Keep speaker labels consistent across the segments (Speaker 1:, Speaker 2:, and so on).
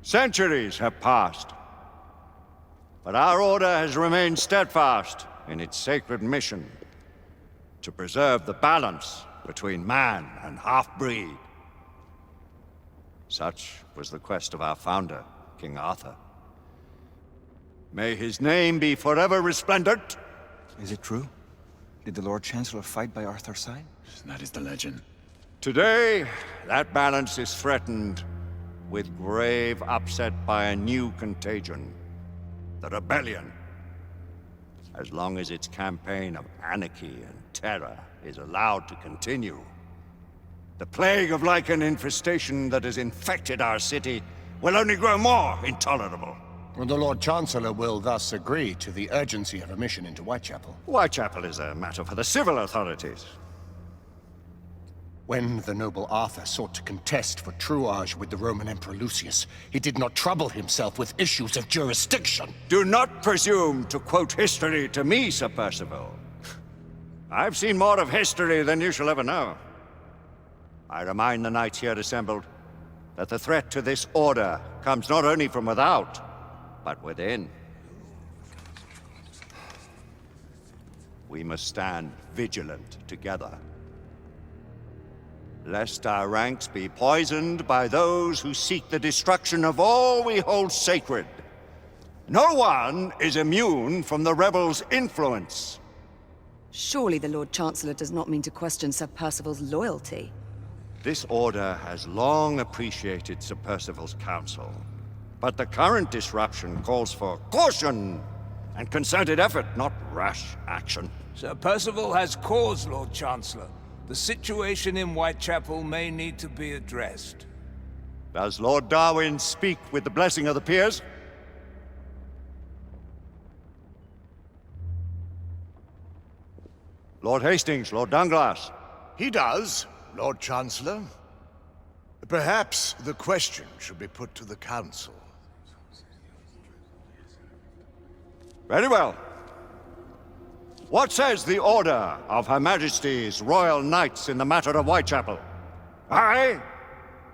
Speaker 1: Centuries have passed, but our order has remained steadfast in its sacred mission to preserve the balance between man and half-breed. Such was the quest of our founder, King Arthur. May his name be forever resplendent.
Speaker 2: Is it true? Did the Lord Chancellor fight by Arthur's side?
Speaker 3: That is the legend.
Speaker 1: Today, that balance is threatened with grave upset by a new contagion, the rebellion. As long as its campaign of anarchy and terror is allowed to continue, the plague of Lycan infestation that has infected our city will only grow more intolerable.
Speaker 4: The Lord Chancellor will thus agree to the urgency of a mission into Whitechapel.
Speaker 1: Whitechapel is a matter for the civil authorities.
Speaker 4: When the noble Arthur sought to contest for truage with the Roman Emperor Lucius, he did not trouble himself with issues of jurisdiction.
Speaker 1: Do not presume to quote history to me, Sir Percival. I've seen more of history than you shall ever know. I remind the knights here assembled that the threat to this order comes not only from without, but within. We must stand vigilant together, lest our ranks be poisoned by those who seek the destruction of all we hold sacred. No one is immune from the rebels' influence.
Speaker 5: Surely the Lord Chancellor does not mean to question Sir Percival's loyalty.
Speaker 1: This order has long appreciated Sir Percival's counsel, but the current disruption calls for caution and concerted effort, not rash action.
Speaker 6: Sir Percival has cause, Lord Chancellor. The situation in Whitechapel may need to be addressed.
Speaker 1: Does Lord Darwin speak with the blessing of the peers? Lord Hastings, Lord Dunglass.
Speaker 7: He does, Lord Chancellor. Perhaps the question should be put to the Council.
Speaker 1: Very well. What says the Order of Her Majesty's Royal Knights in the matter of Whitechapel? Aye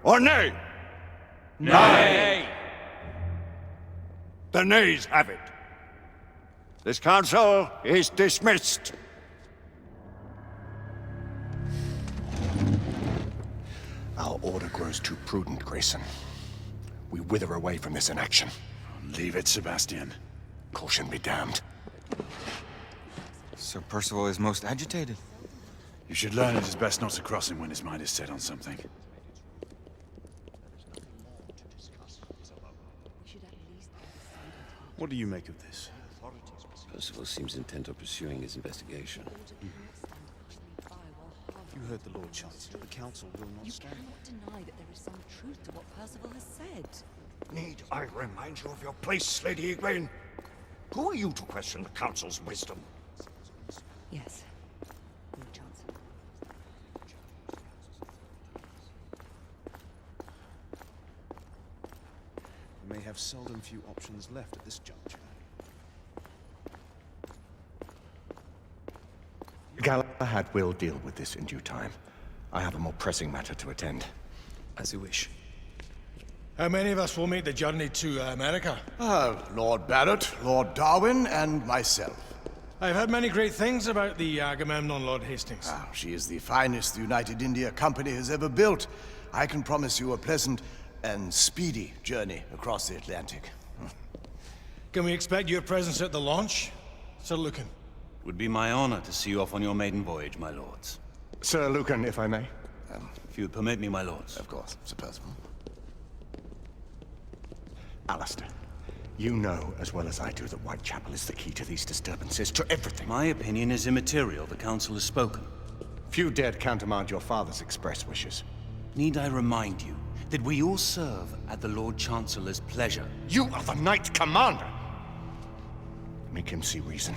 Speaker 1: or nay?
Speaker 6: Nay!
Speaker 1: The nays have it. This council is dismissed.
Speaker 4: Our order grows too prudent, Grayson. We wither away from this inaction.
Speaker 3: Leave it, Sebastian.
Speaker 4: Caution be damned.
Speaker 2: Sir Percival is most agitated.
Speaker 3: You should learn it is best not to cross him when his mind is set on something. What do you make of this?
Speaker 8: Percival seems intent on pursuing his investigation.
Speaker 3: You heard the Lord Chancellor. The Council will not stand.
Speaker 5: You cannot deny that there is some truth to what Percival has said.
Speaker 1: Need I remind you of your place, Lady Egwene? Who are you to question the Council's wisdom?
Speaker 5: Yes, Lord Chancellor.
Speaker 3: We may have seldom few options left at this juncture.
Speaker 4: Galahad will deal with this in due time. I have a more pressing matter to attend.
Speaker 8: As you wish.
Speaker 9: How many of us will make the journey to America?
Speaker 7: Lord Barrett, Lord Darwin, and myself.
Speaker 9: I've heard many great things about the Agamemnon, Lord Hastings.
Speaker 7: She is the finest the United India Company has ever built. I can promise you a pleasant and speedy journey across the Atlantic.
Speaker 9: Can we expect your presence at the launch, Sir Lucan?
Speaker 10: Would be my honor to see you off on your maiden voyage, my lords.
Speaker 4: Sir Lucan, if I may.
Speaker 10: If you would permit me, my lords.
Speaker 7: Of course, Sir Percival.
Speaker 4: Alistair, you know as well as I do that Whitechapel is the key to these disturbances, to everything.
Speaker 10: My opinion is immaterial. The Council has spoken.
Speaker 4: Few dared countermand your father's express wishes.
Speaker 10: Need I remind you that we all serve at the Lord Chancellor's pleasure?
Speaker 4: You are the Knight Commander! Make him see reason.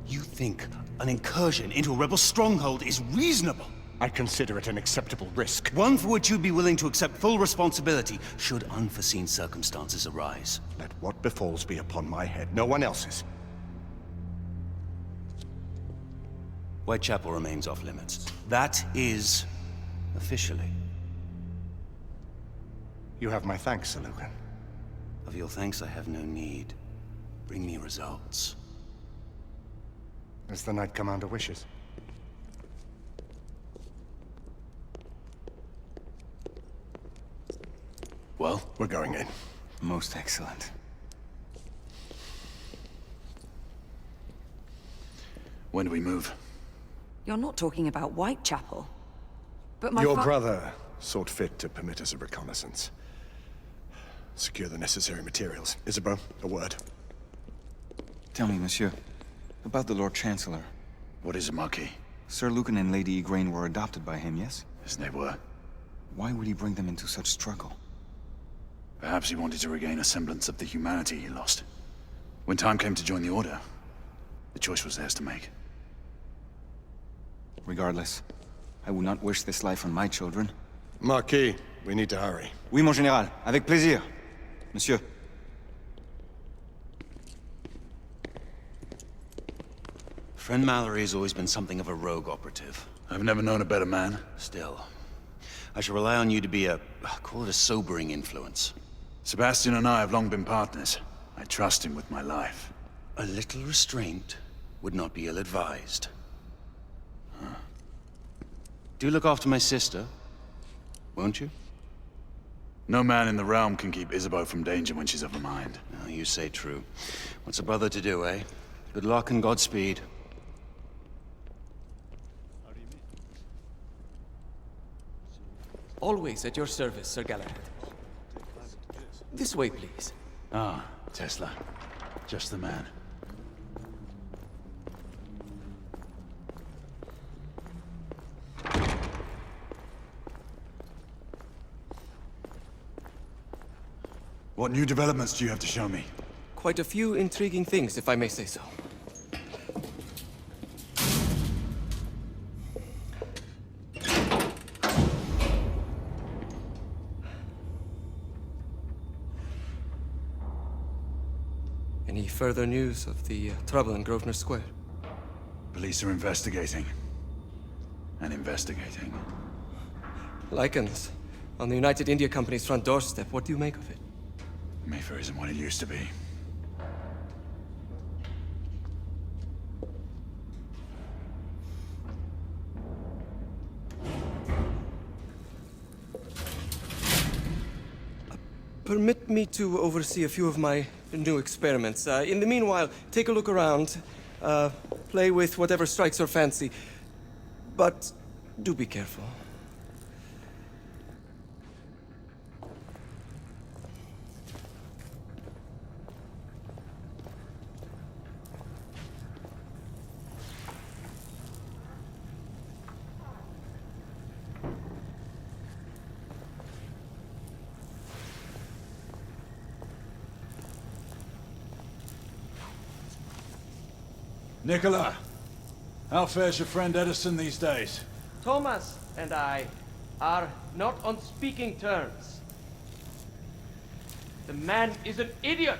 Speaker 10: You think an incursion into a rebel stronghold is reasonable?
Speaker 4: I consider it an acceptable risk.
Speaker 10: One for which you'd be willing to accept full responsibility should unforeseen circumstances arise.
Speaker 4: Let what befalls be upon my head, no one else's.
Speaker 10: Whitechapel remains off limits. That is officially.
Speaker 4: You have my thanks, Sir Lucan.
Speaker 10: Of your thanks I have no need. Bring me results.
Speaker 4: As the Knight Commander wishes.
Speaker 3: Well,
Speaker 4: We're going in.
Speaker 2: Most excellent.
Speaker 3: when do we move?
Speaker 5: You're not talking about Whitechapel. But my
Speaker 7: Your brother sought fit to permit us a reconnaissance. Secure the necessary materials. Isabeau, a word.
Speaker 2: Tell me, monsieur, about the Lord Chancellor.
Speaker 3: What is it, Marquis?
Speaker 2: Sir Lucan and Lady Igraine were adopted by him, yes?
Speaker 3: As they were.
Speaker 2: Why would he bring them into such struggle?
Speaker 3: Perhaps he wanted to regain a semblance of the humanity he lost. When time came to join the Order, the choice was theirs to make.
Speaker 2: Regardless, I would not wish this life on my children.
Speaker 7: Marquis, we need to hurry.
Speaker 2: Oui, mon général. Avec plaisir. Monsieur.
Speaker 10: Friend Mallory has always been something of a rogue operative.
Speaker 3: I've never known a better man.
Speaker 10: Still, I shall rely on you to be call it a sobering influence.
Speaker 3: Sebastian and I have long been partners. I trust him with my life.
Speaker 10: A little restraint would not be ill-advised. Do look after my sister, won't you?
Speaker 3: No man in the realm can keep Isabeau from danger when she's of a mind.
Speaker 10: Oh, you say true. What's a brother to do, eh? Good luck and Godspeed.
Speaker 11: Always at your service, Sir Galahad. This way, please.
Speaker 3: Ah, Tesla. Just the man. What new developments do you have to show me?
Speaker 11: Quite a few intriguing things, if I may say so. Any further news of the trouble in Grosvenor Square?
Speaker 3: Police are investigating. And investigating.
Speaker 11: Lycans, on the United India Company's front doorstep. What do you make of it?
Speaker 3: Mayfair isn't what it used to be.
Speaker 11: Permit me to oversee a few of my new experiments. In the meanwhile, take a look around. Play with whatever strikes your fancy. But do be careful.
Speaker 3: Nicola, how fares your friend Edison these days?
Speaker 11: Thomas and I are not on speaking terms. The man is an idiot!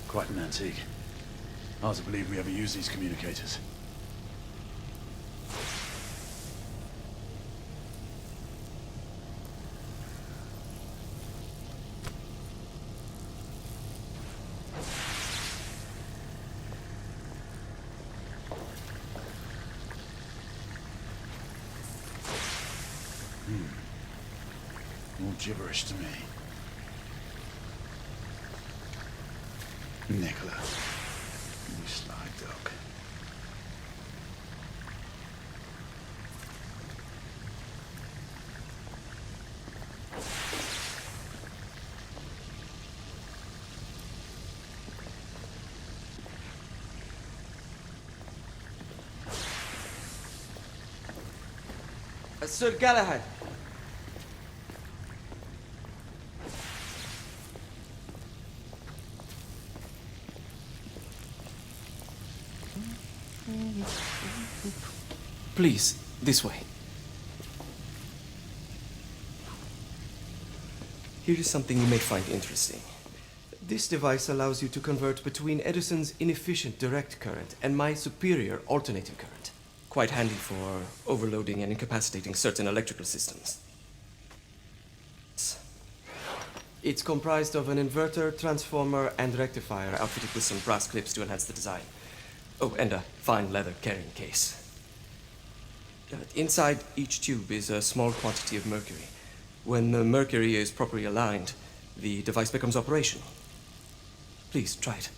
Speaker 3: Quite an antique. Hard to believe we ever use these communicators. All gibberish to me. Nicola, you sly dog.
Speaker 11: Sir Galahad. Please, this way. Here is something you may find interesting. This device allows you to convert between Edison's inefficient direct current and my superior alternating current. Quite handy for overloading and incapacitating certain electrical systems. It's comprised of an inverter, transformer, and rectifier outfitted with some brass clips to enhance the design. Oh, and a fine leather carrying case. Inside each tube is a small quantity of mercury. When the mercury is properly aligned, the device becomes operational. Please, try it.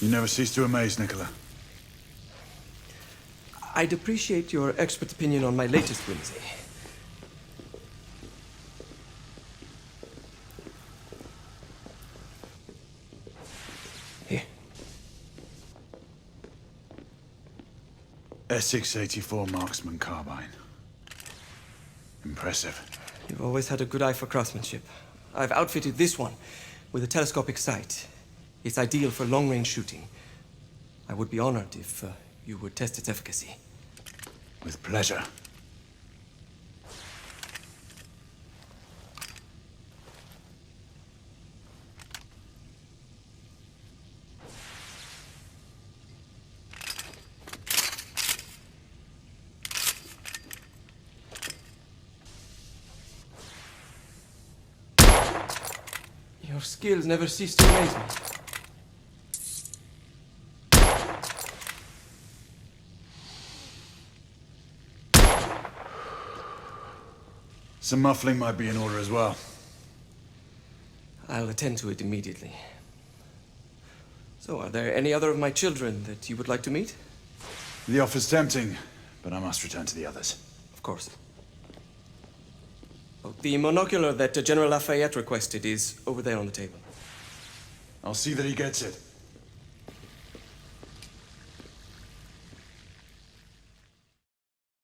Speaker 3: You never cease to amaze, Nicola.
Speaker 11: I'd appreciate your expert opinion on my latest whimsy. Here.
Speaker 3: Essex 84 Marksman Carbine. Impressive.
Speaker 11: You've always had a good eye for craftsmanship. I've outfitted this one with a telescopic sight. It's ideal for long-range shooting. I would be honored if you would test its efficacy.
Speaker 3: With pleasure.
Speaker 11: Your skills never cease to amaze me.
Speaker 3: Some muffling might be in order as well.
Speaker 11: I'll attend to it immediately. So, are there any other of my children that you would like to meet?
Speaker 3: The offer's tempting, but I must return to the others.
Speaker 11: Of course. Oh, the monocular that General Lafayette requested is over there on the table.
Speaker 3: I'll see that he gets it.